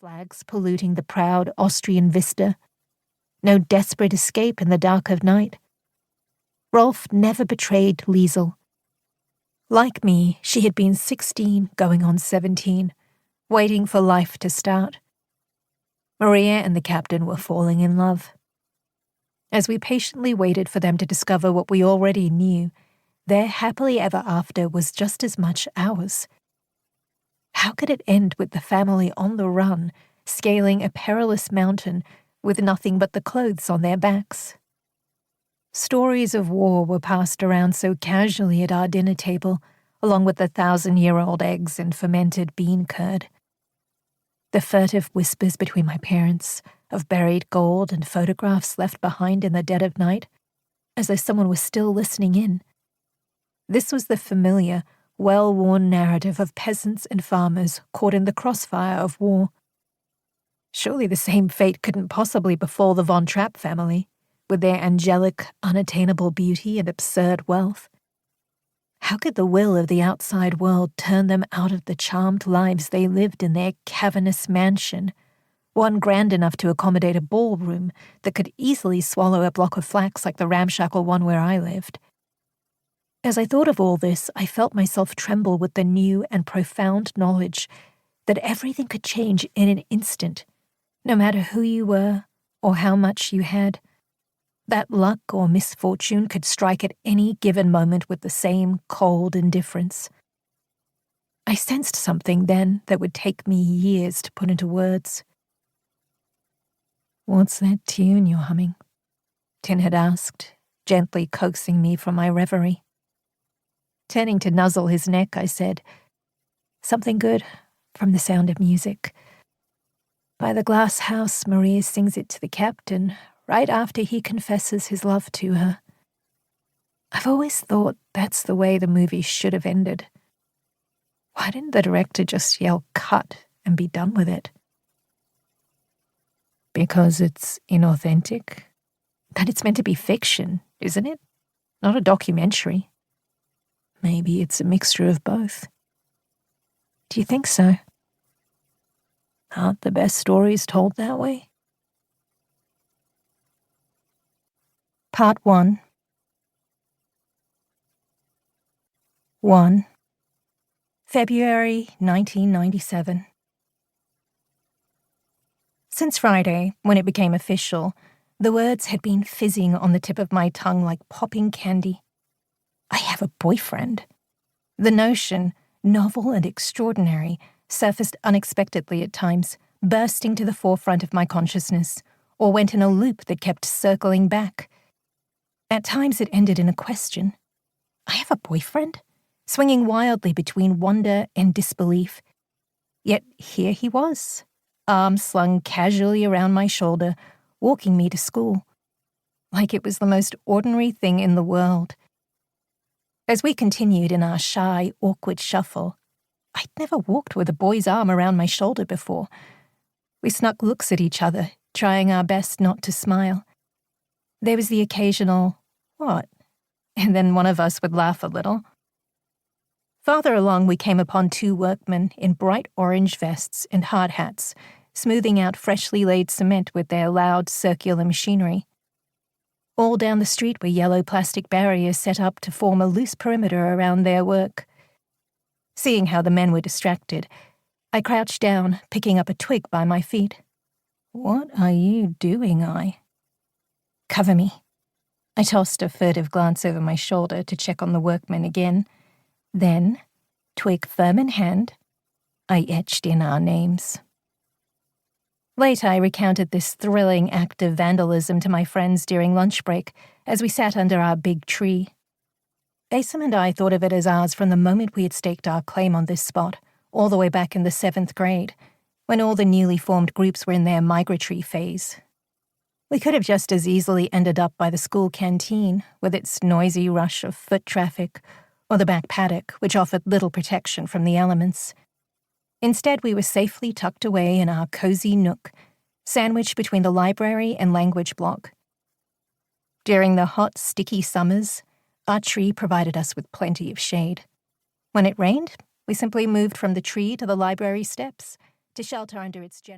flags polluting the proud Austrian vista. No desperate escape in the dark of night. Rolf never betrayed Liesel. Like me, she had been 16 going on 17, waiting for life to start. Maria and the captain were falling in love. As we patiently waited for them to discover what we already knew, their happily ever after was just as much ours. How could it end with the family on the run, scaling a perilous mountain with nothing but the clothes on their backs? Stories of war were passed around so casually at our dinner table, along with the 1,000-year-old eggs and fermented bean curd. The furtive whispers between my parents of buried gold and photographs left behind in the dead of night, as though someone was still listening in. This was the familiar, well-worn narrative of peasants and farmers caught in the crossfire of war. Surely the same fate couldn't possibly befall the Von Trapp family, with their angelic, unattainable beauty and absurd wealth. How could the will of the outside world turn them out of the charmed lives they lived in their cavernous mansion, one grand enough to accommodate a ballroom that could easily swallow a block of flats like the ramshackle one where I lived? As I thought of all this, I felt myself tremble with the new and profound knowledge that everything could change in an instant, no matter who you were or how much you had. That luck or misfortune could strike at any given moment with the same cold indifference. I sensed something then that would take me years to put into words. "What's that tune you're humming?" Tin had asked, gently coaxing me from my reverie. Turning to nuzzle his neck, I said, "Something good from The Sound of Music. By the glass house, Maria sings it to the captain right after he confesses his love to her. I've always thought that's the way the movie should have ended. Why didn't the director just yell cut and be done with it?" "Because it's inauthentic? But it's meant to be fiction, isn't it? Not a documentary." "Maybe it's a mixture of both." "Do you think so? Aren't the best stories told that way?" Part 1. 1. February 1997. Since Friday, when it became official, the words had been fizzing on the tip of my tongue like popping candy. I have a boyfriend. The notion, novel and extraordinary, surfaced unexpectedly at times, bursting to the forefront of my consciousness, or went in a loop that kept circling back. At times it ended in a question. I have a boyfriend? Swinging wildly between wonder and disbelief. Yet here he was, arm slung casually around my shoulder, walking me to school. Like it was the most ordinary thing in the world. As we continued in our shy, awkward shuffle, I'd never walked with a boy's arm around my shoulder before. We snuck looks at each other, trying our best not to smile. There was the occasional, "What?" and then one of us would laugh a little. Farther along, we came upon two workmen in bright orange vests and hard hats, smoothing out freshly laid cement with their loud, circular machinery. All down the street were yellow plastic barriers set up to form a loose perimeter around their work. Seeing how the men were distracted, I crouched down, picking up a twig by my feet. "What are you doing, "Cover me." I tossed a furtive glance over my shoulder to check on the workmen again. Then, twig firm in hand, I etched in our names. Later, I recounted this thrilling act of vandalism to my friends during lunch break as we sat under our big tree. Asim and I thought of it as ours from the moment we had staked our claim on this spot, all the way back in the 7th grade, when all the newly formed groups were in their migratory phase. We could have just as easily ended up by the school canteen, with its noisy rush of foot traffic, or the back paddock, which offered little protection from the elements. Instead, we were safely tucked away in our cozy nook, sandwiched between the library and language block. During the hot, sticky summers, our tree provided us with plenty of shade. When it rained, we simply moved from the tree to the library steps, to shelter under its generous